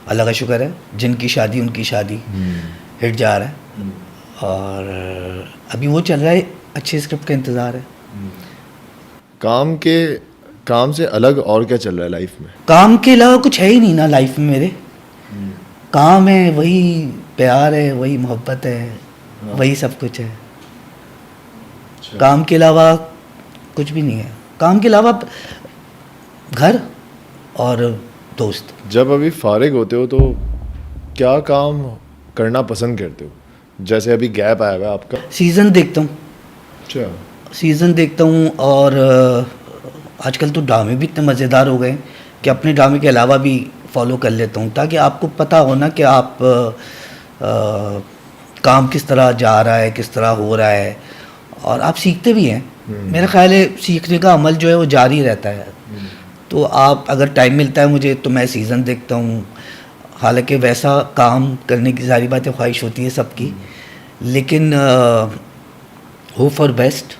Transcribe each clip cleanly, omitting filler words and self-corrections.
अल्लाह का शुक्र है, जिनकी शादी उनकी शादी हिट जा रहा है। और अभी वो चल रहा है, अच्छे स्क्रिप्ट का इंतज़ार है। काम से अलग और क्या चल रहा है लाइफ में? काम के अलावा कुछ है ही नहीं ना लाइफ में मेरे। काम है, वही प्यार है, वही मोहब्बत है, वही सब कुछ है। काम के अलावा कुछ भी नहीं है। काम के अलावा घर और दोस्त। जब अभी फारिग होते हो तो क्या काम करना पसंद करते हो? जैसे अभी गैप आया हुआ है आपका। सीज़न देखता हूँ। अच्छा। सीज़न देखता हूँ और आजकल तो ड्रामे भी इतने मज़ेदार हो गए कि अपने ड्रामे के अलावा भी फॉलो कर लेता हूँ, ताकि आपको पता हो ना कि आप काम किस तरह जा रहा है, किस तरह हो रहा है, और आप सीखते भी हैं। मेरा ख्याल है सीखने का अमल जो है वो जारी रहता है। तो आप अगर टाइम मिलता है मुझे तो मैं सीज़न देखता हूँ। हालांकि वैसा काम करने की सारी बातें ख्वाहिश होती है सबकी, लेकिन होप फॉर बेस्ट।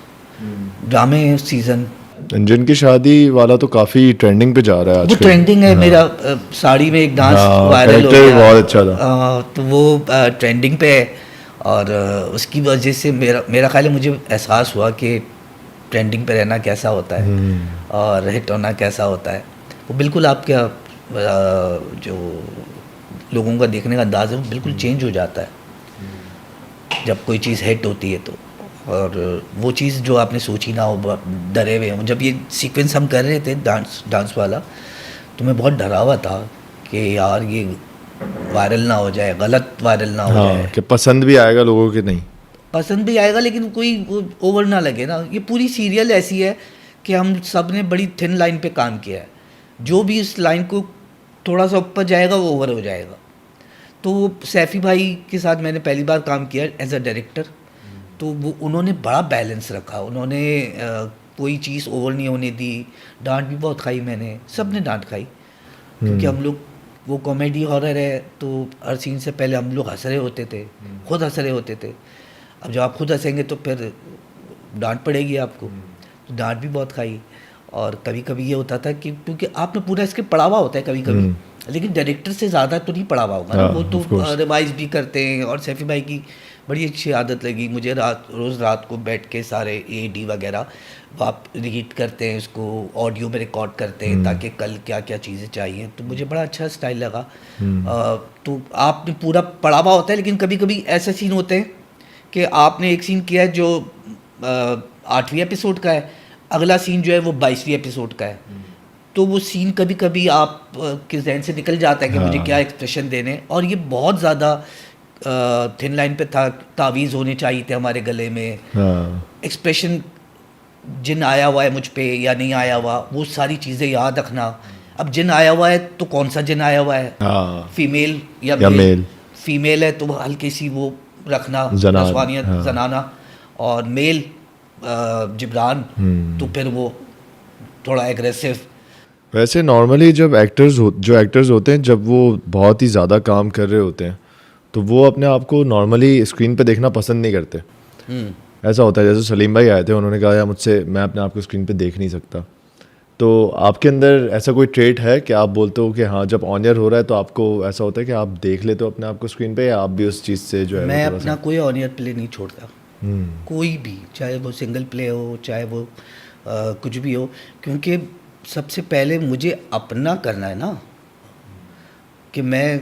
ड्रामे सीज़न। जिनकी शादी वाला तो काफ़ी ट्रेंडिंग पे जा रहा है वो आजकल। ट्रेंडिंग है। मेरा साड़ी में एक डांस वायरल हो character गया, बहुत अच्छा था। तो वो ट्रेंडिंग पे है। और उसकी वजह से मेरा ख्याल है मुझे एहसास हुआ कि ट्रेंडिंग पे रहना कैसा होता है और हिट होना कैसा होता है। वो बिल्कुल आपका जो लोगों का देखने का अंदाज़ है वो बिल्कुल चेंज हो जाता है जब कोई चीज़ हिट होती है तो। और वो चीज़ जो आपने सोची ना हो, डरे हुए हों। जब ये सीक्वेंस हम कर रहे थे डांस वाला, तो मैं बहुत डरा हुआ था कि यार ये वायरल ना हो जाए, गलत वायरल ना हो जाए। कि पसंद भी आएगा लोगों के नहीं। पसंद भी आएगा लेकिन कोई ओवर ना लगे ना। ये पूरी सीरियल ऐसी है कि हम सब ने बड़ी थिन लाइन पे काम किया है। जो भी इस लाइन को थोड़ा सा ऊपर जाएगा वो ओवर हो जाएगा। तो सैफ़ी भाई के साथ मैंने पहली बार काम किया एज अ डायरेक्टर, तो वो उन्होंने बड़ा बैलेंस रखा। उन्होंने कोई चीज़ ओवर नहीं होने दी। डांट भी बहुत खाई मैंने, सब ने डांट खाई, क्योंकि हम लोग वो कॉमेडी हॉरर है तो हर सीन से पहले हम लोग हंस रहे होते थे, खुद हंस रहे होते थे। अब जब आप खुद हंसेंगे तो फिर डांट पड़ेगी आपको, तो डांट भी बहुत खाई। और कभी कभी ये होता था कि क्योंकि आपने पूरा स्क्रिप्ट पढ़ा हुआ होता है कभी कभी, लेकिन डायरेक्टर से ज़्यादा तो नहीं पढ़ा हुआ होगा ना। वो तो रिवाइज भी करते हैं। और सैफ़ी भाई की बड़ी अच्छी आदत लगी मुझे, रोज़ रात को बैठ के सारे AD वगैरह आप रीड करते हैं, उसको ऑडियो में रिकॉर्ड करते हैं ताकि कल क्या क्या चीज़ें चाहिए। तो मुझे बड़ा अच्छा स्टाइल लगा। तो आपने पूरा पढ़ा हुआ होता है, लेकिन कभी कभी ऐसे सीन होते हैं कि आपने एक सीन किया है जो 8वें एपिसोड का है, अगला सीन जो है वो 22वें एपिसोड का है। तो वो सीन कभी कभी आप के जहन से निकल जाता है कि मुझे क्या एक्सप्रेशन देने। और ये बहुत ज़्यादा थिन लाइन पे था। तावीज़ होने चाहिए थे हमारे गले में, एक्सप्रेशन जिन आया हुआ है मुझ पे या नहीं आया हुआ, वो सारी चीज़ें याद रखना। अब जिन आया हुआ है तो कौन सा जिन आया हुआ है, फीमेल या मेल। फीमेल है तो हल्की सी वो रखना, नस्वानियत, जनाना। और मेल जिब्रान तो फिर वो थोड़ा एग्रेसिव। वैसे नॉर्मली जब एक्टर्स होते हैं, जब वो बहुत ही ज़्यादा काम कर रहे होते हैं तो वो अपने आप को नॉर्मली स्क्रीन पे देखना पसंद नहीं करते। ऐसा होता है, जैसे सलीम भाई आए थे, उन्होंने कहा यार मुझसे मैं अपने आप को स्क्रीन पे देख नहीं सकता। तो आपके अंदर ऐसा कोई ट्रेट है कि आप बोलते हो कि हाँ जब ऑन एयर हो रहा है तो आपको ऐसा होता है कि आप देख लेते हो अपने आप को स्क्रीन पे, या आप भी उस चीज़ से जो है मैं अपना कोई ऑन एयर प्ले नहीं छोड़ता, कोई भी, चाहे वो सिंगल प्ले हो, चाहे वो कुछ भी हो। क्योंकि सबसे पहले मुझे अपना करना है ना, कि मैं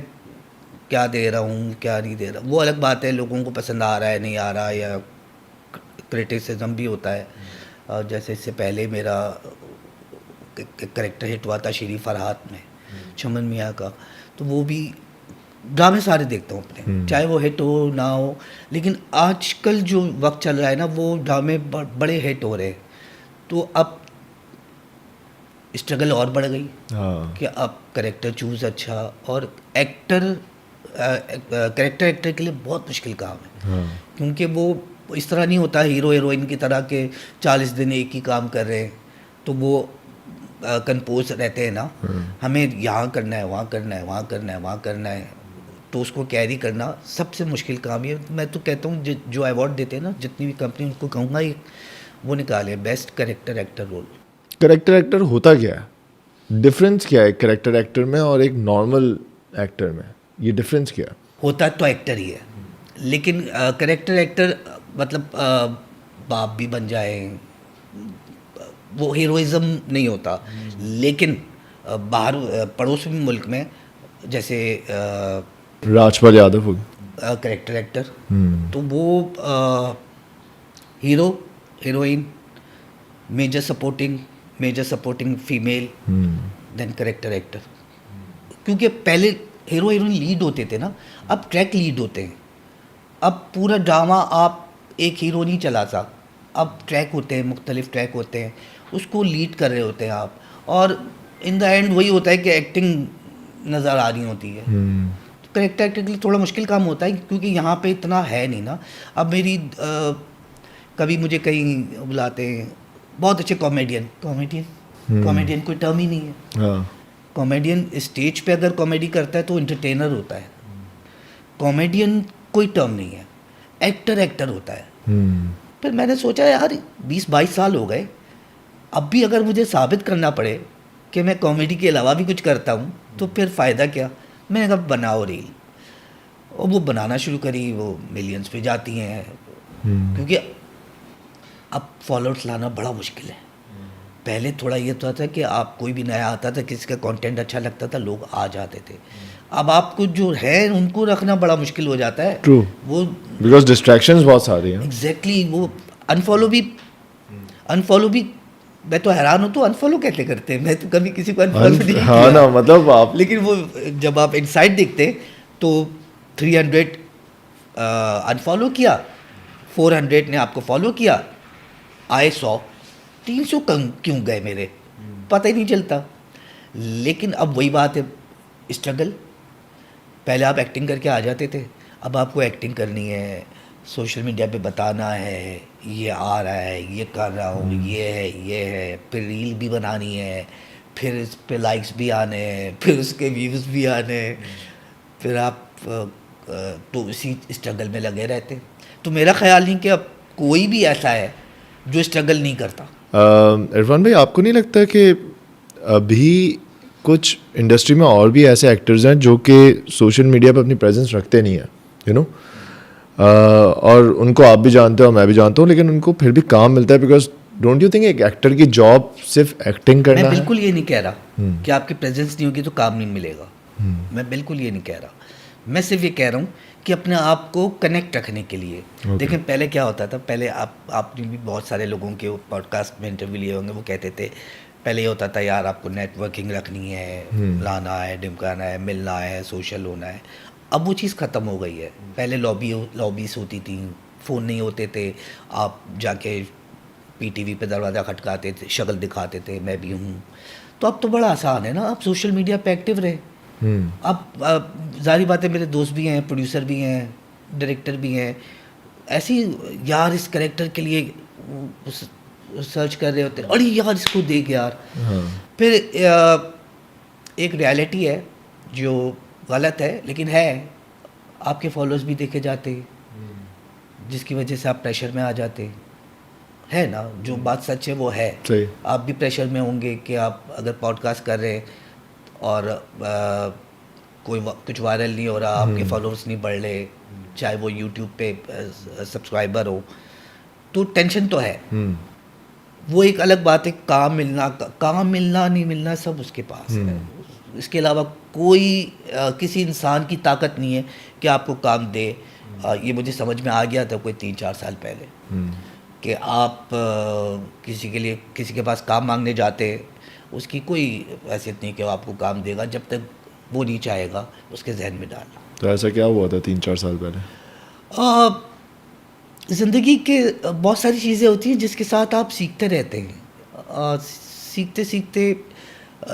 क्या दे रहा हूँ क्या नहीं दे रहा। वो अलग बात है लोगों को पसंद आ रहा है नहीं आ रहा, या क्रिटिसिज्म भी होता है। जैसे इससे पहले मेरा करेक्टर हिट हुआ था श्री फरहात में, चमन मियाँ का, तो वो भी ड्रामे सारे देखता हूँ अपने, चाहे वो हिट हो ना हो। लेकिन आजकल जो वक्त चल रहा है ना, वो ड्रामे बड़े हिट हो रहे हैं, तो अब स्ट्रगल और बढ़ गई कि अब करेक्टर चूज़ अच्छा। और करेक्टर एक्टर के लिए बहुत मुश्किल काम है, क्योंकि वो इस तरह नहीं होता हीरो हीरोइन की तरह के 40 दिन एक ही काम कर रहे हैं तो वो कंपोज रहते हैं ना। हमें यहाँ करना है, वहाँ करना है, वहाँ करना है, वहाँ करना है, तो उसको कैरी करना सबसे मुश्किल काम है। मैं तो कहता हूँ जो अवार्ड देते हैं ना जितनी भी कंपनी, उनको कहूँगा वो निकाले best character actor role. Character actor होता क्या है? डिफरेंस क्या है करेक्टर एक्टर में और एक नॉर्मल एक्टर में, ये डिफरेंस क्या है? होता तो एक्टर ही है, लेकिन करेक्टर एक्टर मतलब बाप भी बन जाए, वो हीरोइज्म नहीं होता। लेकिन बाहर पड़ोसी मुल्क में जैसे राजपाल यादव हो गया। करेक्टर एक्टर, तो वो hero heroine, major supporting female, then character actor. क्योंकि पहले हीरो हीरोइन लीड होते थे ना, अब ट्रैक लीड होते हैं। अब पूरा ड्रामा आप एक हीरो नहीं चलाता, अब ट्रैक होते हैं, मुख्तलिफ ट्रैक होते हैं, उसको लीड कर रहे होते हैं आप। और इन द एंड वही होता है कि एक्टिंग नज़र आ रही होती है। तो करेक्टर एक्टर के लिए थोड़ा मुश्किल काम होता है, क्योंकि यहाँ पे इतना है नहीं ना। अब मेरी कभी मुझे कहीं बुलाते हैं बहुत अच्छे कॉमेडियन कोई टर्म ही नहीं है। हाँ, कॉमेडियन स्टेज पे अगर कॉमेडी करता है तो एंटरटेनर होता है, कॉमेडियन कोई टर्म नहीं है, एक्टर होता है। फिर मैंने सोचा यार 20-22 साल हो गए, अब भी अगर मुझे साबित करना पड़े कि मैं कॉमेडी के अलावा भी कुछ करता हूँ तो फिर फ़ायदा क्या। मैंने कहा बनाओ रील, और वो बनाना शुरू करी, वो मिलियंस पे जाती हैं। क्योंकि अब फॉलोअर्स लाना बड़ा मुश्किल है। पहले थोड़ा ये होता था कि आप कोई भी नया आता था, किसी का कंटेंट अच्छा लगता था, लोग आ जाते थे। अब आपको जो है उनको रखना बड़ा मुश्किल हो जाता है। ट्रू, वो बिकॉज डिस्ट्रैक्शंस बहुत सारी हैं। एग्जैक्टली वो अनफॉलो भी मैं तो हैरान हूँ, तो अनफॉलो कैसे करते हैं? मैं तो कभी किसी को अनफॉलो नहीं हाँ किया। ना, मतलब आप लेकिन वो जब आप इनसाइड देखते तो 300 अनफॉलो किया, 400 ने आपको फॉलो किया, आए 100, 300 कम क्यों गए मेरे, पता ही नहीं चलता। लेकिन अब वही बात है, स्ट्रगल। पहले आप एक्टिंग करके आ जाते थे, अब आपको एक्टिंग करनी है, सोशल मीडिया पे बताना है ये आ रहा है, ये कर रहा हूँ, ये है, फिर रील भी बनानी है, फिर इस पे लाइक्स भी आने हैं, फिर उसके व्यूज़ भी आने हैं, फिर आप तो इसी स्ट्रगल में लगे रहते। तो मेरा ख्याल नहीं कि अब कोई भी ऐसा है जो स्ट्रगल नहीं करता। इरफान भाई, आपको नहीं लगता कि अभी कुछ इंडस्ट्री में और भी ऐसे एक्टर्स हैं जो कि सोशल मीडिया पर अपनी प्रेजेंस रखते नहीं है, यू नो, और उनको आप भी जानते हो, मैं भी जानता हूँ, लेकिन उनको फिर भी काम मिलता है? बिकॉज डोंट यू थिंक एक एक्टर की जॉब सिर्फ एक्टिंग करना मैं है? बिल्कुल ये नहीं कह रहा कि आपकी प्रेजेंस नहीं होगी तो काम नहीं मिलेगा। मैं बिल्कुल ये नहीं कह रहा। मैं सिर्फ ये कह रहा हूँ कि अपने आप को कनेक्ट रखने के लिए। देखें, पहले क्या होता था, पहले आपने भी बहुत सारे लोगों के पॉडकास्ट में इंटरव्यू लिए होंगे, वो कहते थे पहले ये होता था यार आपको नेटवर्किंग रखनी है, लाना है, ढिमकाना है, मिलना है, सोशल होना है। अब वो चीज़ ख़त्म हो गई है। पहले लॉबीज होती थी, फ़ोन नहीं होते थे, आप जाके पीटीवी पे दरवाज़ा खटकाते थे, शक्ल दिखाते थे मैं भी हूँ। तो अब तो बड़ा आसान है ना, आप सोशल मीडिया पे एक्टिव रहे। अब जारी बात है, मेरे दोस्त भी हैं, प्रोड्यूसर भी हैं, डायरेक्टर भी हैं, ऐसी यार इस कैरेक्टर के लिए सर्च कर रहे होते हैं, अरे यार इसको देख यार। फिर एक रियलिटी है जो गलत है लेकिन है, आपके फॉलोअर्स भी देखे जाते हैं, जिसकी वजह से आप प्रेशर में आ जाते है ना। जो बात सच है वो है। सही। आप भी प्रेशर में होंगे कि आप अगर पॉडकास्ट कर रहे हैं और कुछ वायरल नहीं हो रहा, आपके फॉलोअर्स नहीं बढ़ रहे, चाहे वो यूट्यूब पे सब्सक्राइबर हो, तो टेंशन तो है। वो एक अलग बात है। काम मिलना नहीं मिलना सब उसके पास है। इसके अलावा कोई किसी इंसान की ताकत नहीं है कि आपको काम दे। ये मुझे समझ में आ गया था कोई 3-4 साल पहले कि आप किसी के पास काम मांगने जाते, उसकी कोई हैसियत नहीं कि वो आपको काम देगा जब तक वो नहीं चाहेगा उसके जहन में डालना। तो ऐसा क्या हुआ था 3-4 साल पहले? ज़िंदगी के बहुत सारी चीज़ें होती हैं जिसके साथ आप सीखते रहते हैं। सीखते सीखते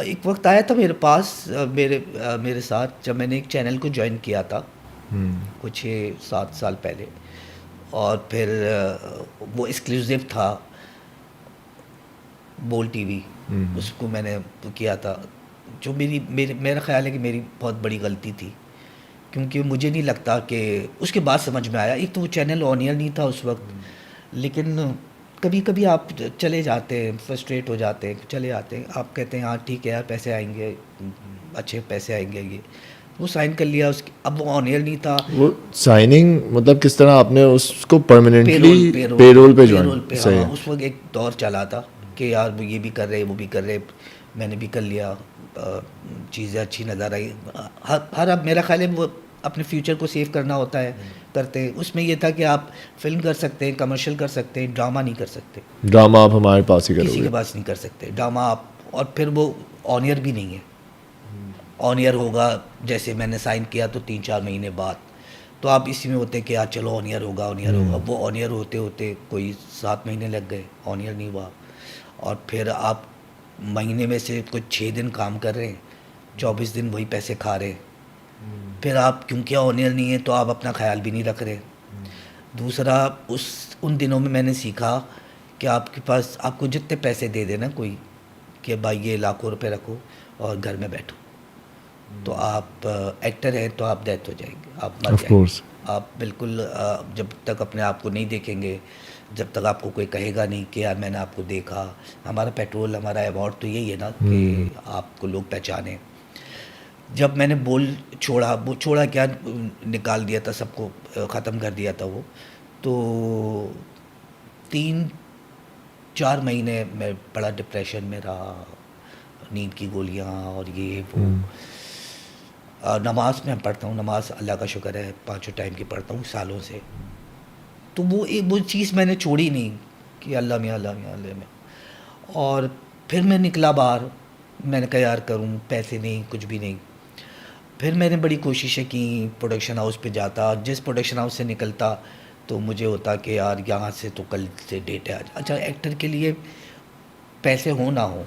एक वक्त आया था मेरे पास, मेरे साथ, जब मैंने एक चैनल को ज्वाइन किया था कुछ 6-7 साल पहले, और फिर वो एक्सक्लूसिव था बोल टीवी, उसको मैंने किया था, जो मेरा ख्याल है कि मेरी बहुत बड़ी गलती थी, क्योंकि मुझे नहीं लगता कि उसके बाद समझ में आया। एक तो वो चैनल ऑन एयर नहीं था उस वक्त, लेकिन कभी कभी आप चले जाते हैं, फ्रस्ट्रेट हो जाते हैं, चले आते हैं, आप कहते हैं हाँ ठीक है यार पैसे आएंगे, अच्छे पैसे आएंगे, ये वो साइन कर लिया उसकी, अब वो ऑन एयर नहीं था। वो साइनिंग मतलब किस तरह आपने उसको परमानेंटली पेरोल पेरोल पे पेरोल ज्वाइन? पे, सही हाँ है। उस वक्त एक दौर चला था कि यार वो ये भी कर रहे वो भी कर रहे, मैंने भी कर लिया, चीज़ें अच्छी नज़र आई। हर अब मेरा ख्याल है वो अपने फ्यूचर को सेव करना होता है, करते हैं। उसमें ये था कि आप फिल्म कर सकते हैं, कमर्शियल कर सकते हैं, ड्रामा नहीं कर सकते, ड्रामा आप हमारे पास ही किसी करोगे? के पास नहीं कर सकते ड्रामा आप। और फिर वो ऑन ईयर भी नहीं है, ऑन ईयर होगा जैसे मैंने साइन किया तो 3-4 महीने बाद, तो आप इसी में होते कि यार चलो ऑन ईयर होगा ऑन ईयर होगा। वो ऑन ईयर होते होते कोई 7 महीने लग गए, ऑन ईयर नहीं हुआ। और फिर आप महीने में से कुछ 6 दिन काम कर रहे हैं, 24 दिन वही पैसे खा रहे हैं। फिर आप क्योंकि ऑन ईयर नहीं है तो आप अपना ख्याल भी नहीं रख रहे। दूसरा, उन दिनों में मैंने सीखा कि आपके पास आपको जितने पैसे दे देना कोई, कि भाई ये लाखों रुपए रखो और घर में बैठो, तो आप एक्टर हैं तो आप डेथ हो जाएंगे, आप मर Of course. जाएंगे। आप बिल्कुल जब तक अपने आप को नहीं देखेंगे, जब तक आपको कोई कहेगा नहीं कि यार मैंने आपको देखा। हमारा पेट्रोल, हमारा अवार्ड तो यही है ना कि आपको लोग पहचाने। जब मैंने बोल छोड़ा, वो छोड़ा क्या, निकाल दिया था सबको, ख़त्म कर दिया था वो, तो 3-4 महीने मैं बड़ा डिप्रेशन में रहा, नींद की गोलियां और ये वो। नमाज मैं पढ़ता हूँ, नमाज अल्लाह का शुक्र है 5 टाइम की पढ़ता हूँ सालों से। तो वो चीज़ मैंने छोड़ी नहीं कि अल्लाह मियाँ अल्लाह मियाँ अल्लाह मियाँ। और फिर मैं निकला बाहर, मैंने कहा यार करूँ, पैसे नहीं, कुछ भी नहीं। फिर मैंने बड़ी कोशिशें की, प्रोडक्शन हाउस पे जाता, जिस प्रोडक्शन हाउस से निकलता तो मुझे होता कि यार यहाँ से तो कल से डेट है आज। अच्छा, एक्टर के लिए पैसे हो ना हो,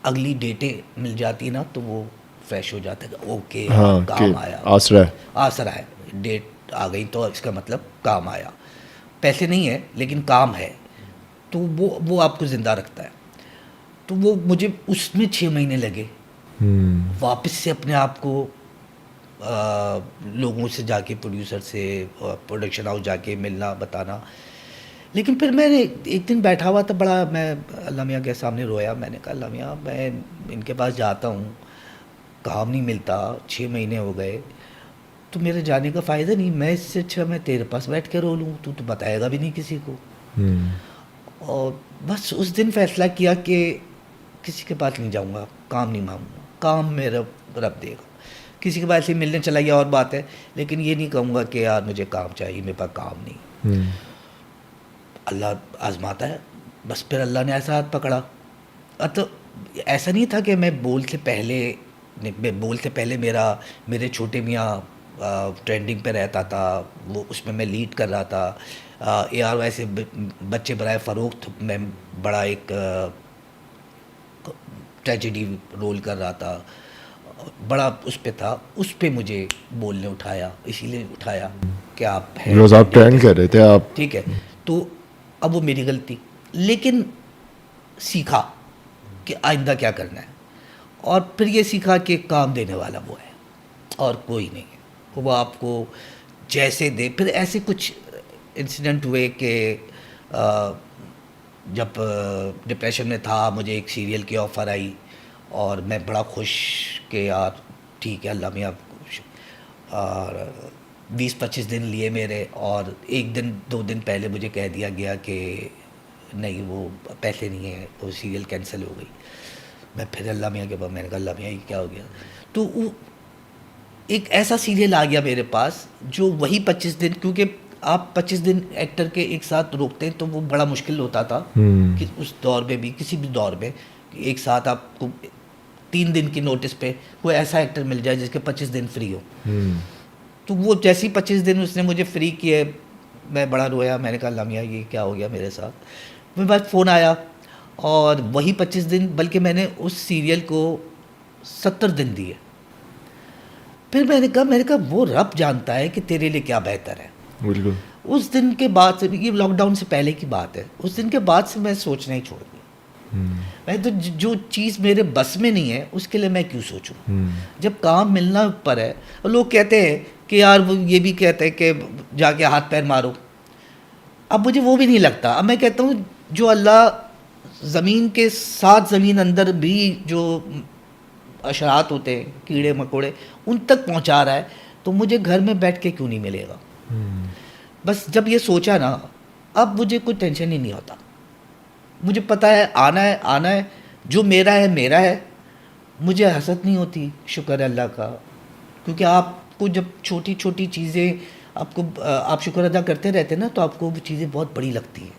अगली डेटें मिल जाती ना तो वो फ्रेश हो जाता है, ओके हाँ, काम कि आया, आसरा है। आसरा है, डेट आ गई तो इसका मतलब काम आया। पैसे नहीं है लेकिन काम है, तो वो आपको ज़िंदा रखता है। तो वो मुझे उसमें 6 महीने लगे वापस से अपने आप को लोगों से जाके, प्रोड्यूसर से, प्रोडक्शन हाउस जाके मिलना, बताना। लेकिन फिर मैंने एक दिन बैठा हुआ था, बड़ा मैं अल्लाह मियाँ के सामने रोया। मैंने कहा अल्लाह मियाँ, मैं इनके पास जाता हूँ, काम नहीं मिलता, 6 महीने हो गए, तो मेरे जाने का फ़ायदा नहीं। मैं इससे अच्छा मैं तेरे पास बैठ के रो लूँ, तू तो बताएगा भी नहीं किसी को। और बस उस दिन फैसला किया कि किसी के पास नहीं जाऊँगा, काम नहीं मांगूँगा, काम मेरा रब देगा। किसी के पास से मिलने चला गया और बात है, लेकिन ये नहीं कहूँगा कि यार मुझे काम चाहिए, मेरे पास काम नहीं। अल्लाह आजमाता है, बस फिर अल्लाह ने ऐसा हाथ पकड़ा। तो ऐसा नहीं था कि मैं बोल से पहले मेरे छोटे मियाँ ट्रेंडिंग पे रहता था, वो उसमें मैं लीड कर रहा था। यार वैसे बच्चे बराए फ़रोख्त मैं बड़ा एक ट्रेजेडी रोल कर रहा था, बड़ा उस पे था, उस पे मुझे बोलने उठाया, इसीलिए उठाया कि आप हैं, रोज आप ट्रेंड कर रहे थे आप। ठीक है। तो अब वो मेरी गलती, लेकिन सीखा कि आइंदा क्या करना है। और फिर ये सीखा कि काम देने वाला वो है और कोई नहीं है, वो आपको जैसे दे। फिर ऐसे कुछ इंसिडेंट हुए कि जब डिप्रेशन में था, मुझे एक सीरियल की ऑफ़र आई और मैं बड़ा खुश कि यार ठीक है अल्लाह मियाँ, और 20-25 दिन लिए मेरे, और 1-2 दिन पहले मुझे कह दिया गया कि नहीं वो पैसे नहीं है, वो सीरियल कैंसिल हो गई। मैं फिर अल्लाह मियाँ के पास, मैंने कहा अल्लाह मियाँ ये क्या हो गया। तो वो एक ऐसा सीरियल आ गया मेरे पास जो वही 25 दिन, क्योंकि आप 25 दिन एक्टर के एक साथ रोकते हैं तो वो बड़ा मुश्किल होता था कि उस दौर में भी, किसी भी दौर में, एक साथ आपको 3 दिन की नोटिस पे कोई ऐसा एक्टर मिल जाए जिसके 25 दिन फ्री हो। तो वो जैसे ही 25 दिन उसने मुझे फ्री किए, मैं बड़ा रोया। मैंने कहा अल्लाह मियाँ ये क्या हो गया मेरे साथ। मेरे पास फ़ोन आया और वही 25 दिन, बल्कि मैंने उस सीरियल को 70 दिन दिए। फिर मैंने कहा वो रब जानता है कि तेरे लिए क्या बेहतर है। बिल्कुल। उस दिन के बाद से, ये लॉकडाउन से पहले की बात है, उस दिन के बाद से मैं सोचना ही छोड़ दिया। मैं तो जो चीज़ मेरे बस में नहीं है उसके लिए मैं क्यों सोचूं। जब काम मिलना पर है, और लोग कहते हैं कि यार वो ये भी कहते हैं कि जाके हाथ पैर मारो, अब मुझे वो भी नहीं लगता। अब मैं कहता हूँ जो अल्लाह ज़मीन के साथ, ज़मीन अंदर भी जो अशरात होते हैं, कीड़े मकोड़े, उन तक पहुंचा रहा है, तो मुझे घर में बैठ के क्यों नहीं मिलेगा? बस जब ये सोचा ना, अब मुझे कोई टेंशन ही नहीं होता। मुझे पता है आना है, जो मेरा है मेरा है। मुझे हसद नहीं होती, शुक्र है अल्लाह का, क्योंकि आपको जब छोटी छोटी चीज़ें आप शुक्र अदा करते रहते हैं ना, तो आपको वो चीज़ें बहुत बड़ी लगती हैं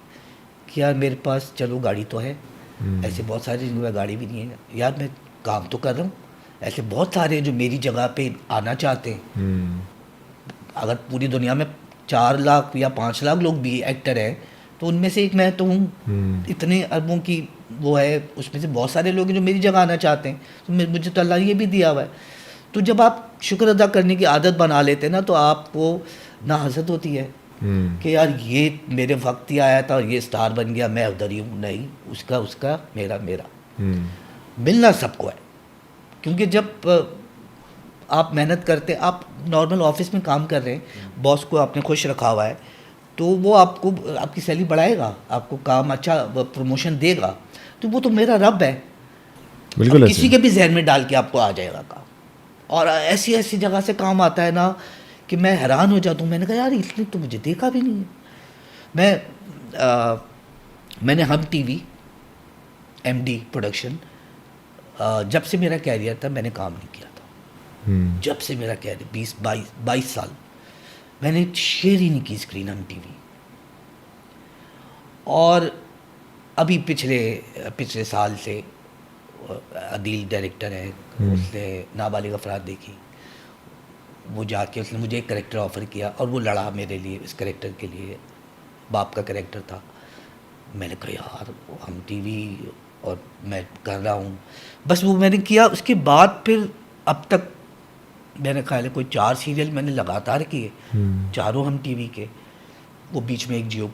कि यार मेरे पास चलो गाड़ी तो है। ऐसे बहुत सारे जिनके पास गाड़ी भी नहीं है, यार मैं काम तो कर रहा हूँ। ऐसे बहुत सारे हैं जो मेरी जगह पे आना चाहते हैं। अगर पूरी दुनिया में 4 लाख या 5 लाख लोग भी एक्टर हैं, तो उनमें से एक मैं तो हूँ। इतने अरबों की वो है, उसमें से बहुत सारे लोग हैं जो मेरी जगह आना चाहते हैं। तो मुझे तो अल्लाह ने ये भी दिया हुआ है। तो जब आप शुक्र अदा करने की आदत बना लेते हैं ना, तो आपको ना हसद होती है कि यार ये मेरे वक्त ही आया था और ये स्टार बन गया, मैं उधर ही हूँ। नहीं, उसका मेरा मिलना सबको है। क्योंकि जब आप मेहनत करते, आप नॉर्मल ऑफिस में काम कर रहे हैं, बॉस को आपने खुश रखा हुआ है, तो वो आपको आपकी सैलरी बढ़ाएगा, आपको काम अच्छा प्रमोशन देगा। तो वो तो मेरा रब है। बिल्कुल ऐसे। किसी के भी जहन में डाल के आपको आ जाएगा काम। और ऐसी ऐसी जगह से काम आता है ना कि मैं हैरान हो जाता हूँ। मैंने कहा यार इसने तो मुझे देखा भी नहीं है। मैंने हम टीवी MD प्रोडक्शन, जब से मेरा कैरियर था मैंने काम नहीं किया था। जब से मेरा कैरियर 22 साल मैंने शेयर ही नहीं की स्क्रीन हम टीवी। और अभी पिछले साल से अदील डायरेक्टर है, उसने नाबालिग अफराद देखी, वो जाके उसने मुझे एक करेक्टर ऑफ़र किया और वो लड़ा मेरे लिए। इस करेक्टर के लिए बाप का करेक्टर था। मैंने कहा यार हम टीवी और मैं कर रहा हूँ, बस वो मैंने किया। उसके बाद फिर अब तक मैंने ख्याल है कोई 4 सीरियल मैंने लगातार किए, चारों हम टीवी के। वो बीच में एक जियो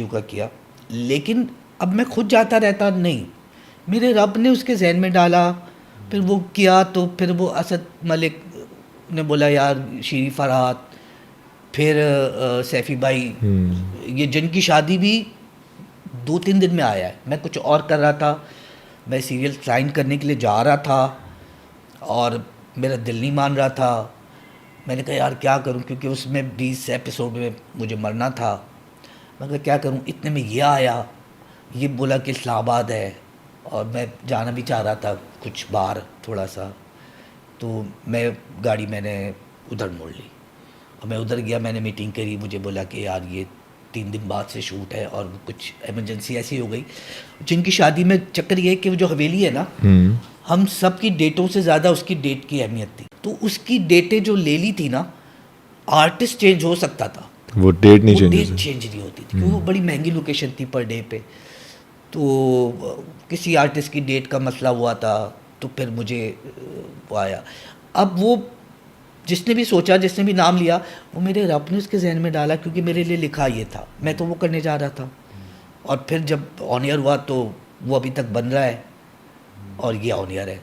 का किया। लेकिन अब मैं खुद जाता रहता नहीं, मेरे रब ने उसके जहन में डाला, फिर वो किया। तो फिर वो असद मलिक ने बोला यार शीरी फरहाद, फिर सैफ़ी भाई, ये जिनकी शादी भी 2-3 दिन में आया है। मैं कुछ और कर रहा था, मैं सीरियल साइन करने के लिए जा रहा था और मेरा दिल नहीं मान रहा था। मैंने कहा यार क्या करूं, क्योंकि उसमें 20 एपिसोड में मुझे मरना था। मैं कहा क्या करूं, इतने में ये आया, ये बोला कि इस्लामाबाद है और मैं जाना भी चाह रहा था कुछ बाहर थोड़ा सा। तो मैंने उधर मोड़ ली और मैं उधर गया। मैंने मीटिंग करी, मुझे बोला कि यार ये 3 दिन बाद से शूट है और कुछ इमरजेंसी ऐसी हो गई। जिनकी शादी में चक्कर ये है कि वो जो हवेली है ना, हम सब की डेटों से ज़्यादा उसकी डेट की अहमियत थी। तो उसकी डेटें जो ले ली थी ना, आर्टिस्ट चेंज हो सकता था, वो डेट नहीं चेंज नहीं होती थी, क्योंकि वो बड़ी महंगी लोकेशन थी पर डे पे। तो किसी आर्टिस्ट की डेट का मसला हुआ था, तो फिर मुझे वो आया। अब वो जिसने भी सोचा, जिसने भी नाम लिया, वो मेरे रब ने उसके जहन में डाला, क्योंकि मेरे लिए लिखा ये था, मैं तो वो करने जा रहा था। और फिर जब ऑन एयर हुआ तो वो अभी तक बन रहा है और ये ऑन एयर है।